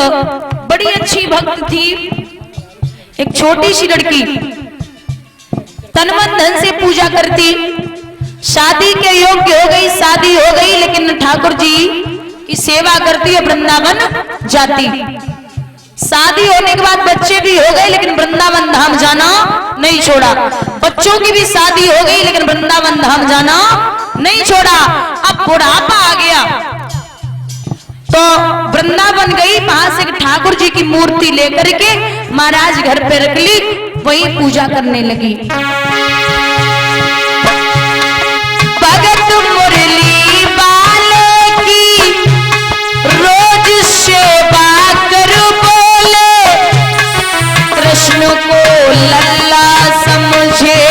बड़ी अच्छी भक्त थी, एक छोटी सी लड़की, तन मन धन से पूजा करती, शादी के योग्य हो गई, शादी हो गई, लेकिन ठाकुर जी की सेवा करती है, वृंदावन जाती। शादी होने के बाद बच्चे भी हो गए, लेकिन वृंदावन धाम जाना नहीं छोड़ा। बच्चों की भी शादी हो गई, लेकिन वृंदावन धाम जाना नहीं छोड़ा। अब बुढ़ापा आ गया तो वृंदावन गई, वहां से ठाकुर जी की मूर्ति लेकर के महाराज घर पे रख ली, वही पूजा करने लगी। भगत मुरली वाले की रोज सेवा करो, बोले कृष्ण को लल्ला समझे,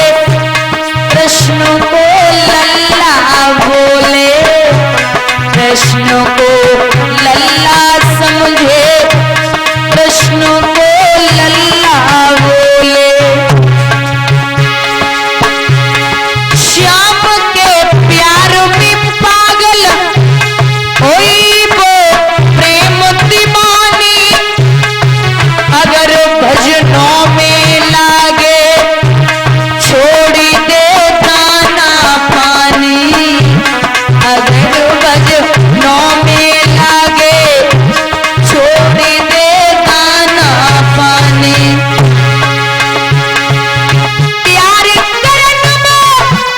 कृष्ण को लल्ला बोले, कृष्ण को लल्ला समझे, कृष्ण को लल्ला बोले। श्याम के प्यार में पागल होई वो प्रेम दीवानी, अगर भजनों में लागे छोड़ी दे दाना पानी, अगर भजनों में लागे छोड़ी दे दाना पानी। प्यार करन में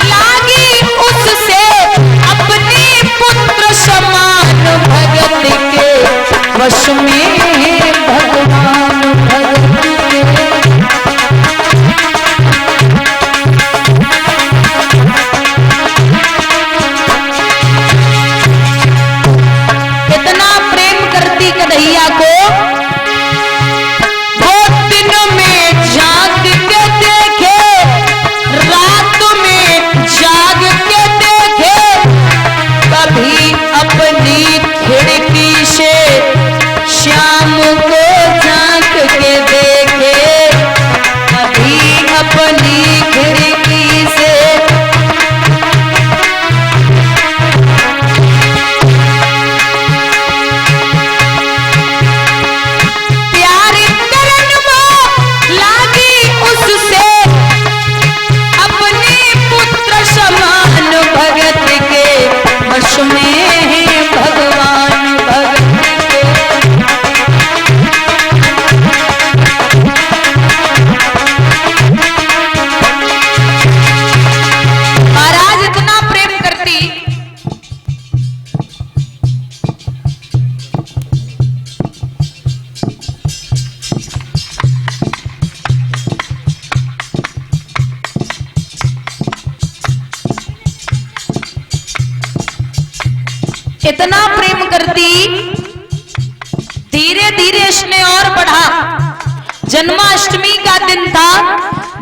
लागी उससे अपने पुत्र समान, भगत के वश में भगवान, भगत के कितना प्रेम करती कन्हैया को, वो दिन में जाग के देखे, रात में जाग के देखे, कभी अपनी खिड़की से श्याम को झांक के देखे, कभी अपनी खिड़की से प्यार करन में लागी उससे अपने पुत्र समान, भगत के वश में है भगवान, भगत के। महाराज इतना प्रेम करती, इतना प्रेम करती, धीरे धीरे इसने और बढ़ा। जन्माष्टमी का दिन था,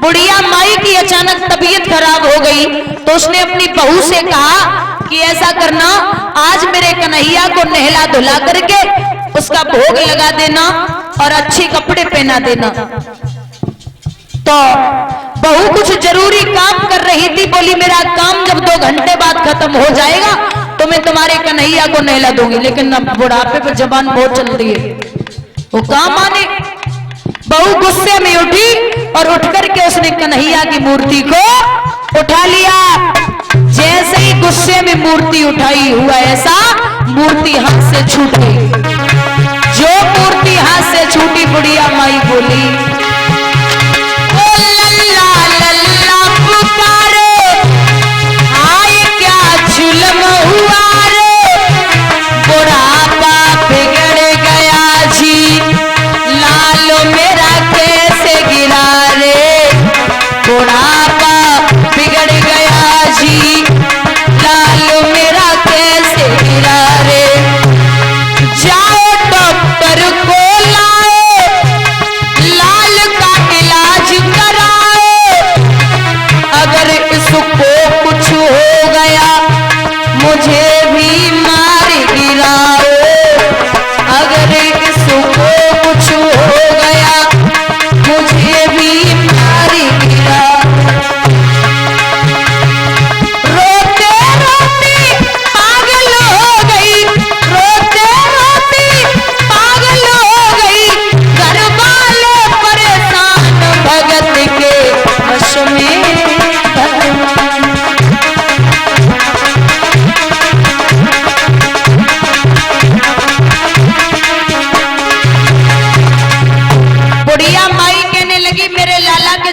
बुढ़िया माई की अचानक तबीयत खराब हो गई, तो उसने अपनी बहू से कहा कि ऐसा करना, आज मेरे कन्हैया को नहला धुला करके उसका भोग लगा देना और अच्छे कपड़े पहना देना। तो बहू कुछ जरूरी काम कर रही थी, बोली मेरा काम जब 2 घंटे बाद खत्म हो जाएगा तो मैं तुम्हारे कन्हैया को नहला दूंगी। लेकिन अब बुढ़ापे पर जबान बहुत चलती है, वो काम आने। बहू गुस्से में उठी और उठ करके उसने कन्हैया की मूर्ति को उठा लिया। जैसे ही गुस्से में मूर्ति उठाई, हुआ ऐसा मूर्ति हाथ से छूट गई। जो मूर्ति हाथ से छूटी, बुढ़िया माई बोली ओ लल्ला लल्ला पुकारे, आए क्या जुल्म हुआ रे, बुढ़ापा बिगड़ गया जी, लालो मेरा कैसे गिरा रे, बुढ़ापा बिगड़ गया जी, लालो मेरा कैसे गिरा रे। जाओ डॉक्टर को लाओ, लाल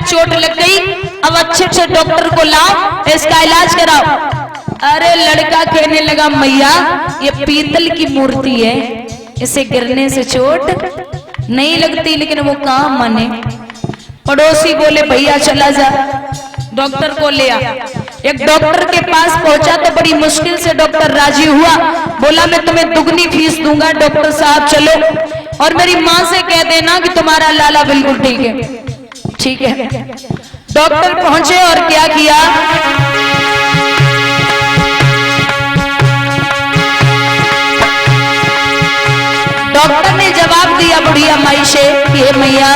चोट लग गई, अब अच्छे से डॉक्टर को लाओ, इसका इलाज कराओ। अरे लड़का कहने लगा मैया ये पीतल की मूर्ति है, इसे गिरने से चोट नहीं लगती, लेकिन वो कहाँ माने। पड़ोसी बोले भैया चला जा, डॉक्टर को ले आ। एक डॉक्टर के पास पहुंचा तो बड़ी मुश्किल से डॉक्टर राजी हुआ, बोला मैं तुम्हें दुगनी फीस दूंगा, डॉक्टर साहब चलो और मेरी माँ से कह देना कि तुम्हारा लाला बिल्कुल ठीक है। ठीक है, डॉक्टर पहुंचे और क्या किया, डॉक्टर ने जवाब दिया बुढ़िया माई से, ये मैया,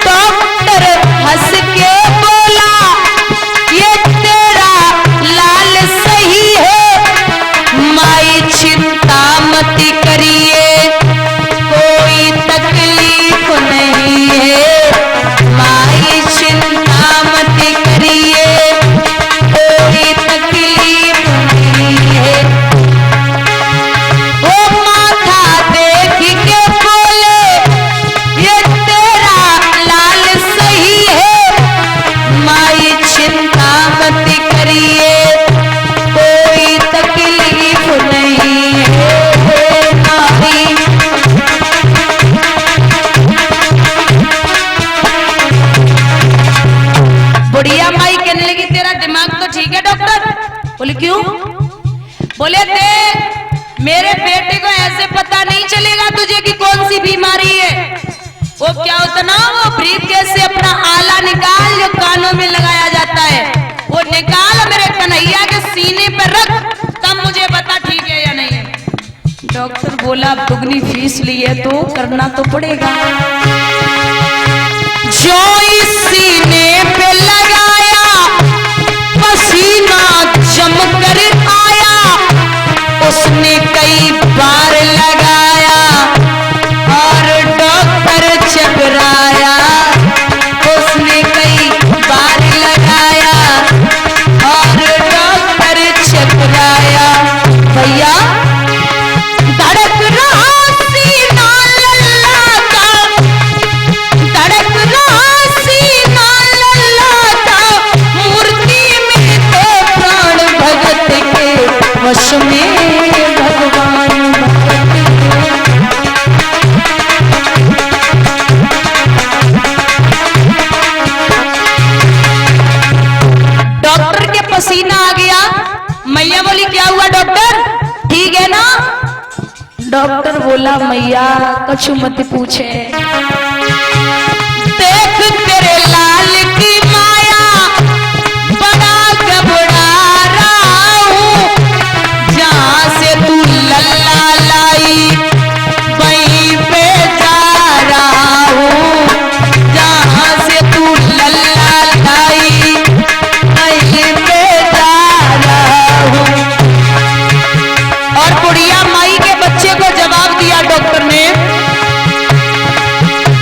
डॉक्टर हंस के बोला ये तेरा लाल सही है, माई चिंता मत करिए कोई तकलीफ नहीं है, माई चिंता मत करिए कोई तकलीफ नहीं है। वो माथा देख के बोले ये तेरा लाल सही है, माई चिंता मत करिए कोई तकलीफ नहीं है माई। बुढ़िया माई कहने लगी तेरा दिमाग तो ठीक है डॉक्टर। बोले क्यों, बोले थे मेरे बेटे को ऐसे पता नहीं चलेगा तुझे कि कौन सी बीमारी है। वो क्या होता ना, वो ब्रीफकेस से अपना आला निकाल जो कानों में लगाया जाता है, वो निकाल मेरे कन्हैया के सीने पर रख, तब मुझे बता ठीक है या नहीं है। डॉक्टर बोला अब दुगनी फीस ली है तो करना तो पड़ेगा। जो इस सीने पे लगाया पसीना जम कर आया, उसने कई बार लगाया और डॉक्टर चकराया, उसने कई बार लगाया और डॉक्टर चकराया। भैया धड़क रहा सीना लल्ला का, धड़क रहा सीना लल्ला का, मूर्ति में तो प्राण भगत के वश में भगवान भगत के। डॉक्टर के पसीना आ गया, मैया बोली क्या हुआ डॉक्टर ठीक है ना। डॉक्टर बोला मैया कछु मत पूछे, देख तेरे लाल की माया बड़ा घबरा रहा हूँ, जहाँ से तू लल्ला लाई वहीं पे जा रहा हूँ, जहाँ से तू लल्ला लाई वहीं पे जा रहा हूँ। और बुढ़िया माई के बच्चे को जवाब दिया डॉक्टर ने,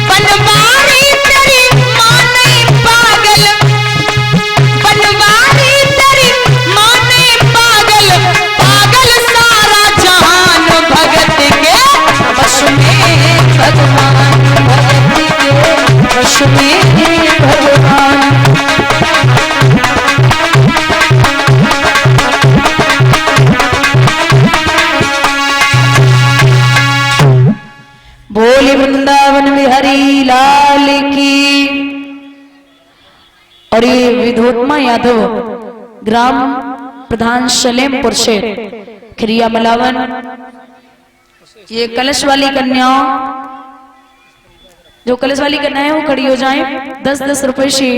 बनवारी तेरी माँ नहीं पागल, बनवारी तेरी माँ नहीं पागल, पागल सारा जहान भगत के वश में भगवान, भगत के वश में भगवान। बोले वृंदावन बिहारी लाल की। और ये विधोत्मा यादव ग्राम प्रधान सलेमपुर से खिरिया मलावन, ये कलश वाली कन्याओं, जो कलश वाली कन्याएं वो खड़ी हो जाएं, 10-10 रुपए से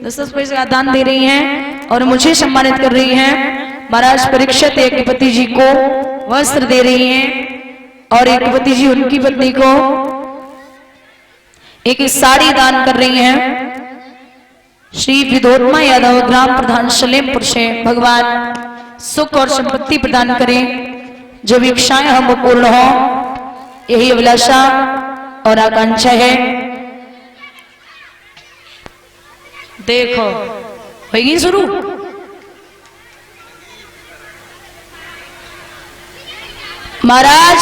10-10 रुपए का दान दे रही हैं और मुझे सम्मानित कर रही हैं। महाराज परीक्षित एकपति जी को वस्त्र दे रही हैं और एकपति जी उनकी पत्नी को एक साड़ी दान कर रही हैं। श्री विधोत्मा यादव ग्राम प्रधान सलेमपुर से भगवान सुख और संपत्ति प्रदान करें, जो भी इच्छाएं हम पूर्ण हो, यही अभिलाषा और आकांक्षा है। देखो होगी शुरू। महाराज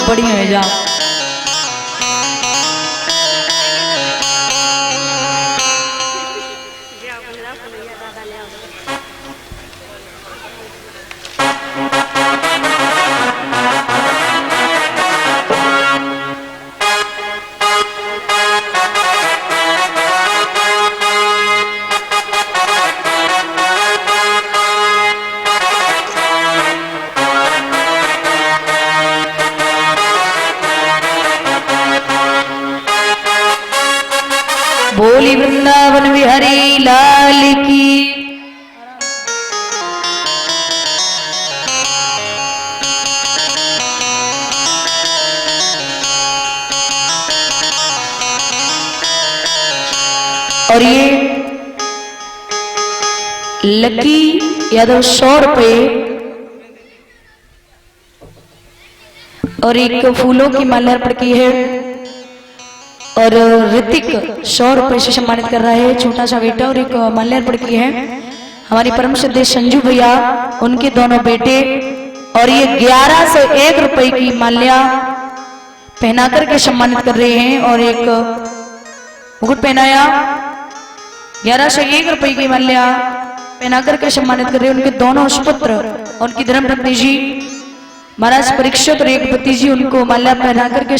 बढ़िया है जा। बोली वृंदावन बिहारी लाल की। और ये लकी यादव 100 रुपये और एक फूलों की माला अर्पण की है और ऋतिक 100 रुपये से सम्मानित कर रहा है, छोटा सा बेटा, और एक माल्यार्पण की है हमारी परम श्रद्धेय संजू भैया, उनके दोनों बेटे, और ये 11 से 1 रुपए की माल्या पहना करके सम्मानित कर रहे हैं और एक मुकुट पहनाया। 11 से 1 रुपए की माल्या पहना करके सम्मानित कर रहे हैं उनके दोनों सुपुत्र, उनकी धर्मपत्नी जी महाराज परीक्षित और एक पति जी, उनको माल्या पहना करके